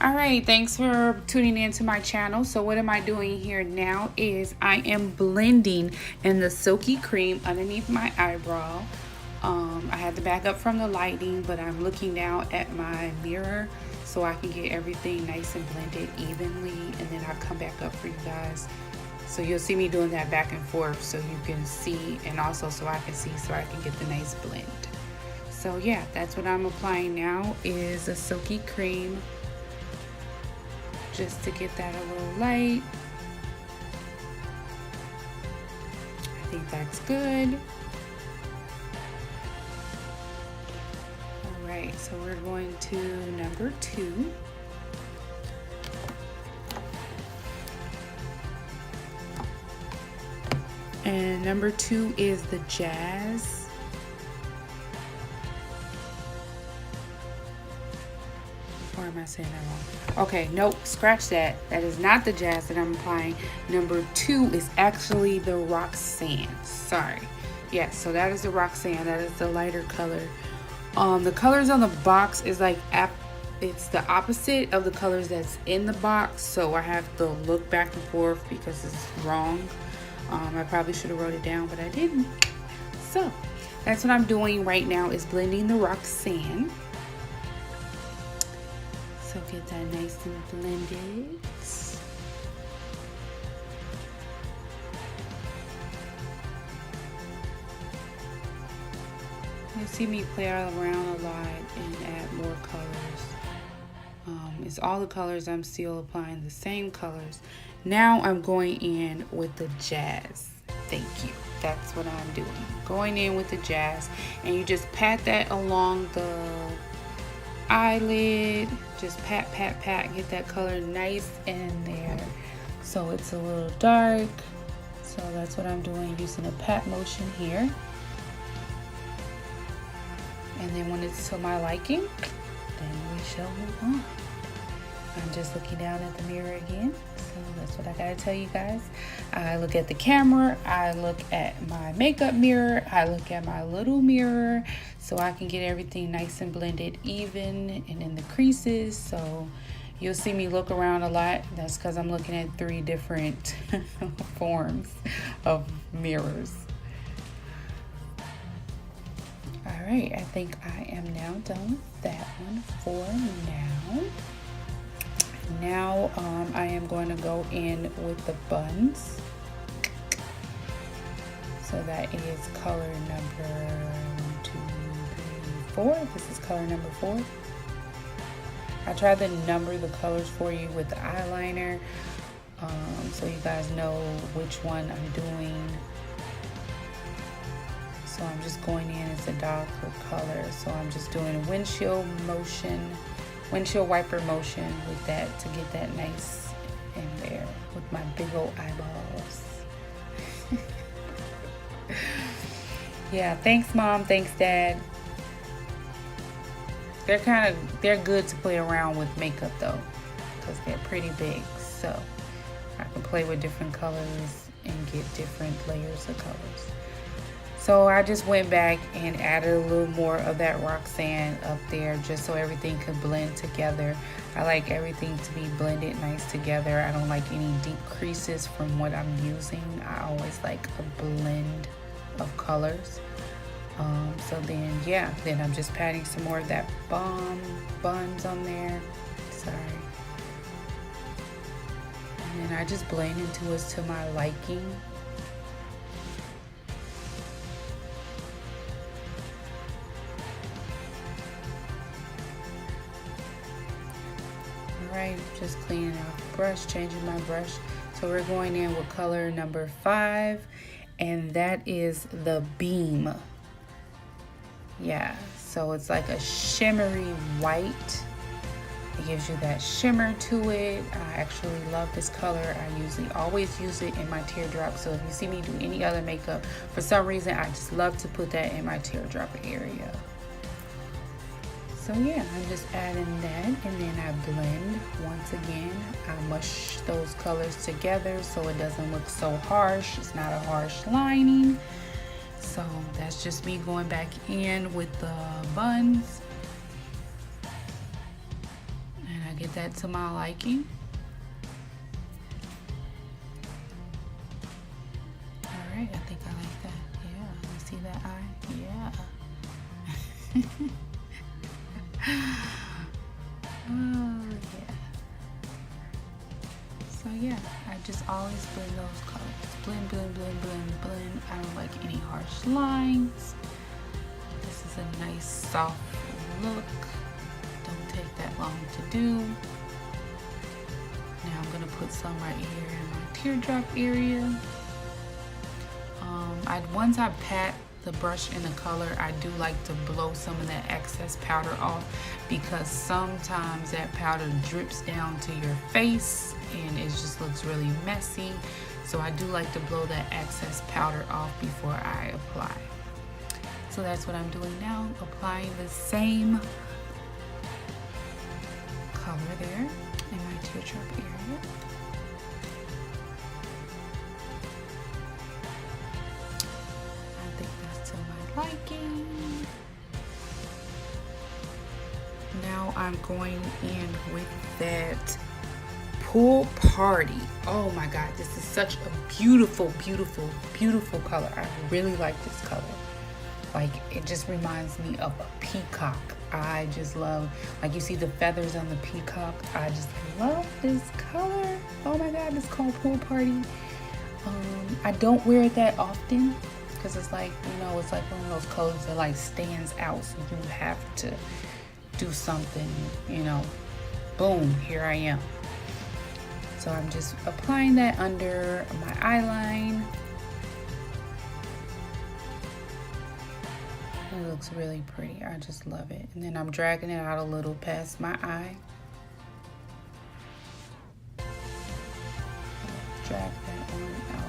All right, thanks for tuning into my channel. So what am I doing here now is I am blending in the silky cream underneath my eyebrow. I had to back up from the lighting, but I'm looking now at my mirror so I can get everything nice and blended evenly, and then I'll come back up for you guys. So you'll see me doing that back and forth so you can see, and also so I can see, so I can get the nice blend. So yeah, that's what I'm applying now, is a silky cream, just to get that a little light. I think that's good. All right, so we're going to number 2. And number 2 is the Jazz. Or am I saying that wrong? Okay, nope, scratch that. That is not the Jazz that I'm applying. Number 2 is actually the Roxanne. Sorry. Yes, so that is the Roxanne. That is the lighter color. The colors on the box is like, it's the opposite of the colors that's in the box. So I have to look back and forth because it's wrong. I probably should have wrote it down, but I didn't. So that's what I'm doing right now, is blending the Roxanne. So get that nice and blended. You see me play around a lot and add more colors. It's all the colors. I'm still applying the same colors. Now I'm going in with the Jazz. Thank you. That's what I'm doing. Going in with the Jazz, and you just pat that along the eyelid. Just pat, pat, pat. Get that color nice in there. So it's a little dark. So that's what I'm doing, using a pat motion here. And then when it's to my liking, then we shall move on. I'm just looking down at the mirror again. So that's what I gotta tell you guys. I look at the camera, I look at my makeup mirror, I look at my little mirror, so I can get everything nice and blended even and in the creases. So you'll see me look around a lot. That's because I'm looking at 3 different forms of mirrors. All right, I think I am now done with that one for now. Now I am going to go in with the buns. So that is color number 1, 2, 3, 4. This is color number 4. I tried to number the colors for you with the eyeliner, so you guys know which one I'm doing. So I'm just going in as a darker color. So I'm just doing a windshield wiper motion with that to get that nice in there with my big old eyeballs. Yeah, thanks Mom, thanks Dad. They're good to play around with makeup though, because they're pretty big. So I can play with different colors and get different layers of colors. So I just went back and added a little more of that Roxanne up there just so everything could blend together. I like everything to be blended nice together. I don't like any deep creases from what I'm using. I always like a blend of colors. So then, yeah, then I'm just patting some more of that buns on there. Sorry. And then I just blend into it to my liking. Alright, just cleaning out the brush, changing my brush. So we're going in with color number 5, and that is the Beam. Yeah, so it's like a shimmery white. It gives you that shimmer to it. I actually love this color. I usually always use it in my teardrop. So if you see me do any other makeup, for some reason I just love to put that in my teardrop area. So yeah, I'm just adding that, and then I blend once again. I mush those colors together so it doesn't look so harsh. It's not a harsh lining. So that's just me going back in with the buns. And get that to my liking. All right, I think I like that. Yeah, you see that eye? Yeah. Oh, yeah. So yeah, I just always blend those colors. Blend, blend, blend, blend, blend. I don't like any harsh lines. This is a nice soft look. Don't take that long to do. Now I'm gonna put some right here in my teardrop area. Once I pat the brush in the color, I do like to blow some of that excess powder off, because sometimes that powder drips down to your face and it just looks really messy. So I do like to blow that excess powder off before I apply. So that's what I'm doing now, applying the same color there in my teardrop area. Liking. Now I'm going in with that Pool Party. Oh my God, this is such a beautiful, beautiful, beautiful color. I really like this color. Like, it just reminds me of a peacock. I just love, like, you see the feathers on the peacock. I just love this color. Oh my God, it's called Pool Party. I don't wear it that often, because it's like, you know, it's like one of those colors that like stands out, so you have to do something, you know. Boom, here I am. So I'm just applying that under my eye line. It looks really pretty. I just love it. And then I'm dragging it out a little past my eye. Drag that one out.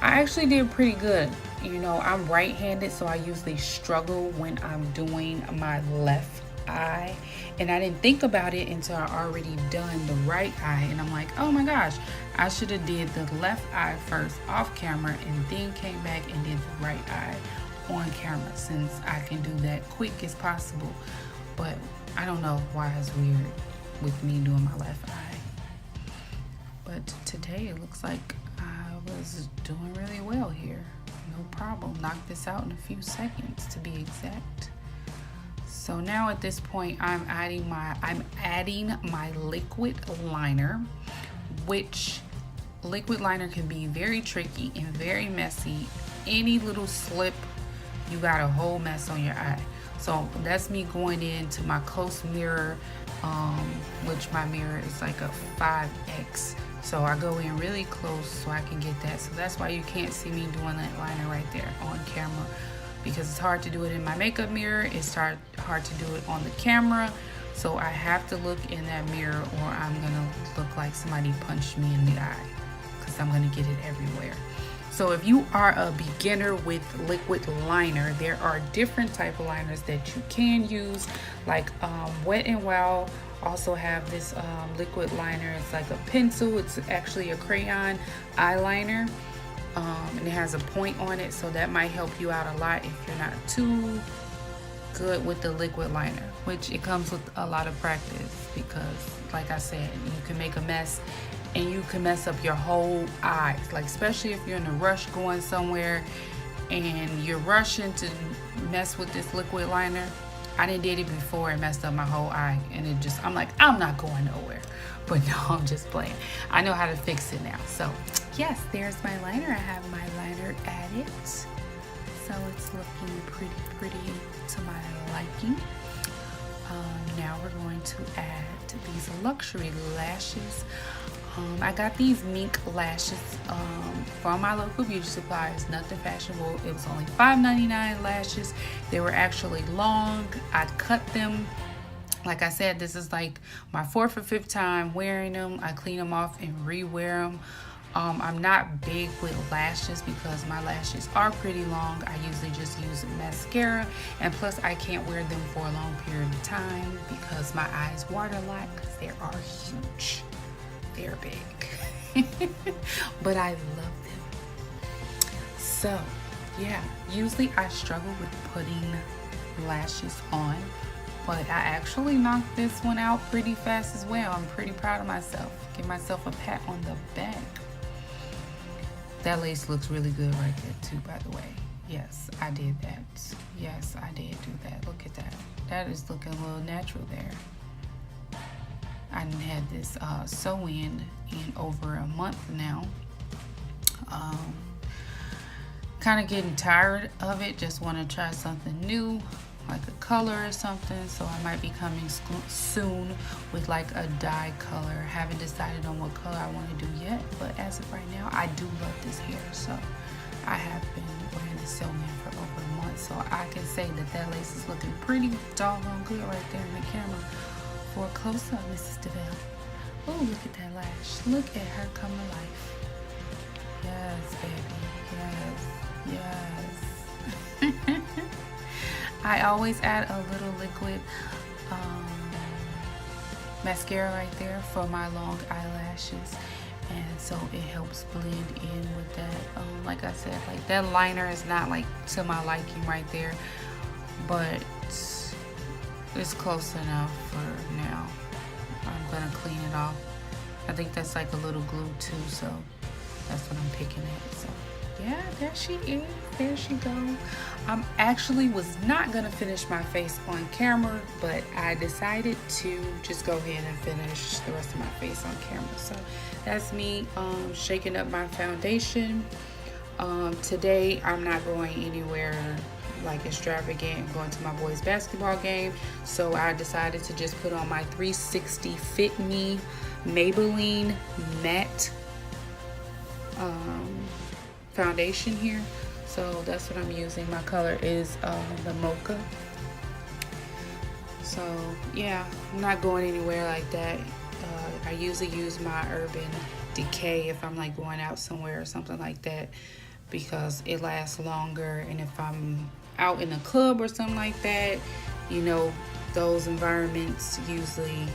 I actually did pretty good. You know, I'm right-handed, so I usually struggle when I'm doing my left eye. And I didn't think about it until I already done the right eye. And I'm like, oh my gosh, I should have did the left eye first off camera and then came back and did the right eye on camera, since I can do that quick as possible. But I don't know why it's weird with me doing my left eye. But today it looks like I was doing really well here. No problem. Knocked this out in a few seconds, to be exact. So now at this point, I'm adding my liquid liner, which liquid liner can be very tricky and very messy. Any little slip, you got a whole mess on your eye. So that's me going into my close mirror, which my mirror is like a 5X. So I go in really close so I can get that. So that's why you can't see me doing that liner right there on camera, because it's hard to do it in my makeup mirror. It's hard to do it on the camera. So I have to look in that mirror, or I'm gonna look like somebody punched me in the eye, because I'm gonna get it everywhere. So if you are a beginner with liquid liner, there are different type of liners that you can use, like Wet n Wild also have this liquid liner. It's like a pencil. It's actually a crayon eyeliner, and it has a point on it, so that might help you out a lot if you're not too good with the liquid liner, which it comes with a lot of practice, because like I said, you can make a mess and you can mess up your whole eyes, like especially if you're in a rush going somewhere and you're rushing to mess with this liquid liner. I done did it before and messed up my whole eye, and it just, I'm like, I'm not going nowhere. But no, I'm just playing. I know how to fix it now. So yes, there's my liner. I have my liner added. So it's looking pretty to my liking. Now we're going to add these luxury lashes. I got these mink lashes from my local beauty supplies, nothing fashionable. It was only $5.99 lashes. They were actually long. I cut them. Like I said, this is like my 4th or 5th time wearing them. I clean them off and re-wear them. I'm not big with lashes because my lashes are pretty long. I usually just use mascara, and plus I can't wear them for a long period of time because my eyes water a lot, because they are huge. They're big. But I love them. So yeah, usually I struggle with putting lashes on But I actually knocked this one out pretty fast as well. I'm pretty proud of myself. Give myself a pat on the back. That lace looks really good right there too, by the way. Yes, I did that. Yes, I did do that. Look at that. That is looking a little natural there. I had this sew-in over a month now. Kind of getting tired of it. Just want to try something new, like a color or something. So I might be coming soon with like a dye color. Haven't decided on what color I want to do yet, but as of right now, I do love this hair. So I have been wearing this sew-in for over a month, so I can say that that lace is looking pretty doggone good right there in the camera. For a close-up, Mrs. DeVille. Oh, look at that lash. Look at her come to life. Yes, baby. Yes. Yes. I always add a little liquid mascara right there for my long eyelashes. And so it helps blend in with that. Like I said, like that liner is not like to my liking right there, but it's close enough for now. I'm gonna clean it off. I think that's like a little glue too, so that's what I'm picking at. So yeah, there she is. There she go. Actually was not gonna finish my face on camera, but I decided to just go ahead and finish the rest of my face on camera. So that's me shaking up my foundation. Today I'm not going anywhere like extravagant. I'm going to my boys' basketball game, so I decided to just put on my 360 Fit Me Maybelline matte foundation here. So that's what I'm using. My color is the mocha. So yeah, I'm not going anywhere like that. I usually use my Urban Decay if I'm like going out somewhere or something like that, because it lasts longer. And if I'm out in a club or something like that, you know, those environments usually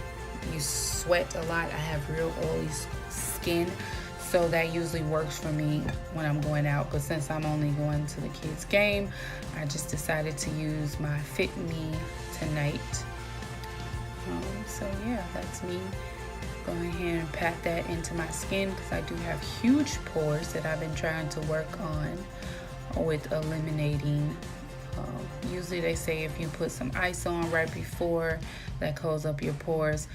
you sweat a lot. I have real oily skin, so that usually works for me when I'm going out. But since I'm only going to the kids' game, I just decided to use my Fit Me tonight. So yeah, that's me going ahead and pat that into my skin, because I do have huge pores that I've been trying to work on with eliminating. Usually they say if you put some ice on right before, that closes up your pores.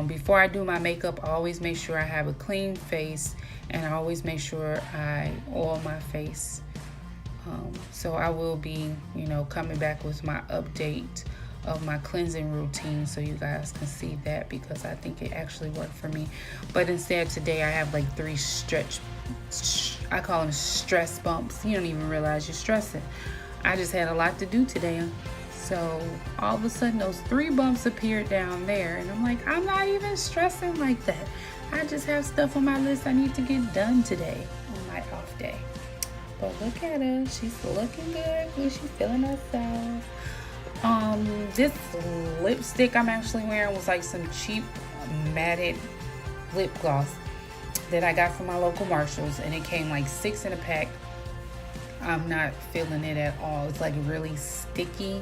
Before I do my makeup, I always make sure I have a clean face, and I always make sure I oil my face. So I will be, you know, coming back with my update of my cleansing routine so you guys can see that, because I think it actually worked for me. But instead today I have like 3 I call them stress bumps. You don't even realize you're stressing. I just had a lot to do today, so all of a sudden those 3 bumps appeared down there, and I'm like, I'm not even stressing like that. I just have stuff on my list I need to get done today on my off day. But look at her, she's looking good. She's feeling herself. This lipstick I'm actually wearing was like some cheap matted lip gloss that I got from my local Marshalls, and it came like 6 in a pack. I'm not feeling it at all. It's like really sticky.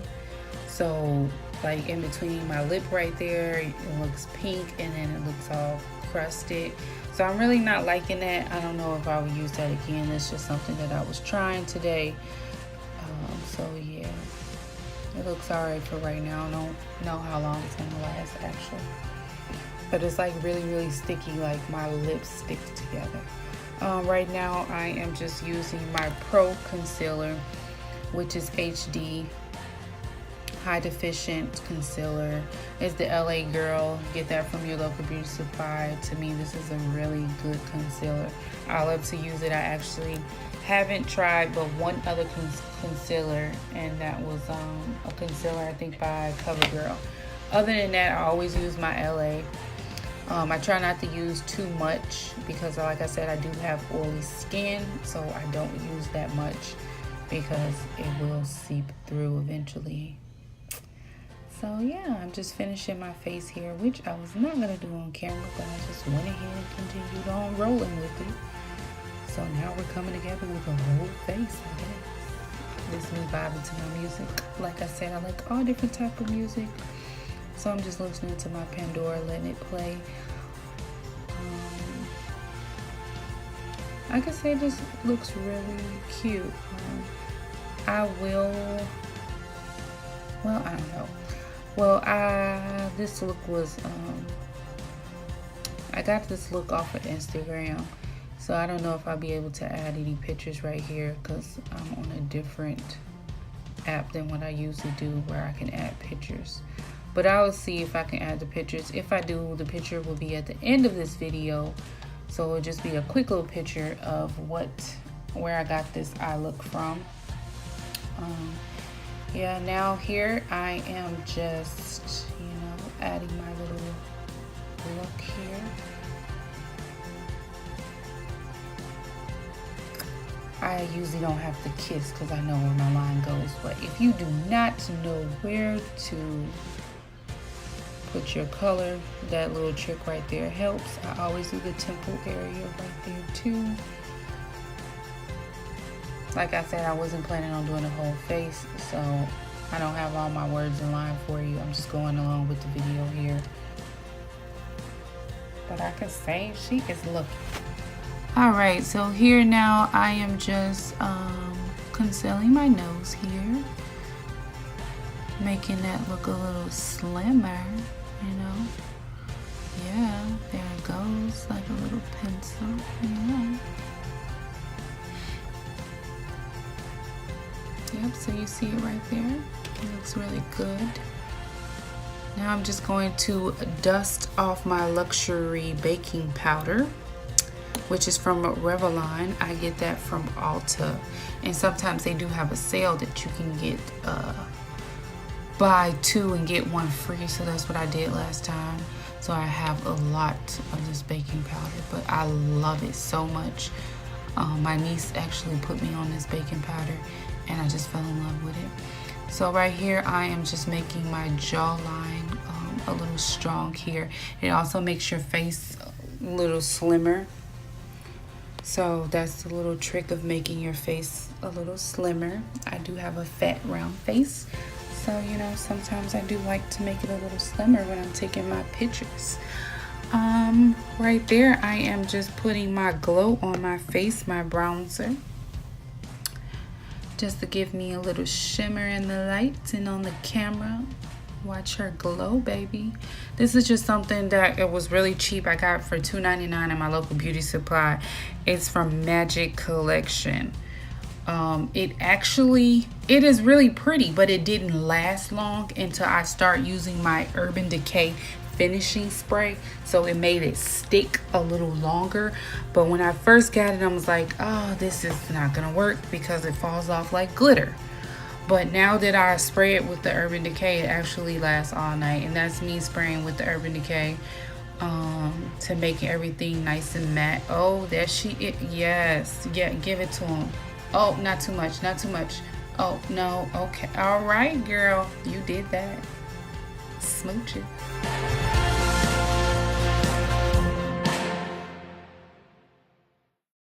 So like in between my lip right there, it looks pink, and then it looks all crusted. So I'm really not liking that. I don't know if I would use that again. It's just something that I was trying today. So yeah, it looks alright for right now. I don't know how long it's gonna last actually. But it's like really, really sticky, like my lips stick together. Right now I am just using my Pro Concealer, which is HD High Deficient Concealer. It's the LA Girl. Get that from your local beauty supply. To me, this is a really good concealer. I love to use it. I actually haven't tried but one other concealer, and that was a concealer I think by CoverGirl. Other than that, I always use my LA. I try not to use too much because, like I said, I do have oily skin, so I don't use that much because it will seep through eventually. So yeah, I'm just finishing my face here, which I was not going to do on camera, but I just went ahead and continued on rolling with it. So now we're coming together with a whole face, I guess. This is me vibing to my music. Like I said, I like all different type of music. So I'm just listening to my Pandora, letting it play. Like I said, this looks really cute. I will, well, I don't know. Well, this look was, I got this look off of Instagram. So I don't know if I'll be able to add any pictures right here because I'm on a different app than what I usually do where I can add pictures. But I will see if I can add the pictures. If I do, the picture will be at the end of this video. So it'll just be a quick little picture of where I got this eye look from. Yeah, now here I am just, adding my little look here. I usually don't have to kiss because I know where my line goes. But if you do not know where to put your color, that little trick right there helps. I always do the temple area right there too. Like I said, I wasn't planning on doing the whole face, so I don't have all my words in line for you. I'm just going along with the video here. But I can say she is looking. Alright, so here now I am just concealing my nose here. Making that look a little slimmer, Yeah, there it goes, like a little pencil, Yep, so you see it right there. It looks really good. Now I'm just going to dust off my luxury baking powder, which is from Revlon. I get that from Ulta. And sometimes they do have a sale that you can get buy 2 and get 1 free. So that's what I did last time. So I have a lot of this baking powder, but I love it so much. My niece actually put me on this baking powder and I just fell in love with it. So right here, I am just making my jawline a little strong here. It also makes your face a little slimmer. So that's the little trick of making your face a little slimmer. I do have a fat, round face. So, sometimes I do like to make it a little slimmer when I'm taking my pictures. Right there, I am just putting my glow on my face, my bronzer. Just to give me a little shimmer in the light and on the camera. Watch her glow, baby. This is just something that it was really cheap. I got for $2.99 in my local beauty supply. It's from Magic Collection. It is really pretty, but it didn't last long until I start using my Urban Decay finishing spray. So it made it stick a little longer. But when I first got it, I was like, oh, this is not gonna work because it falls off like glitter. But now that I spray it with the Urban Decay, it actually lasts all night. And that's me spraying with the Urban Decay to make everything nice and matte. Oh, there she is. Yes. Yeah, give it to him. Oh, not too much. Not too much. Oh, no. Okay. All right, girl. You did that. Smooch it.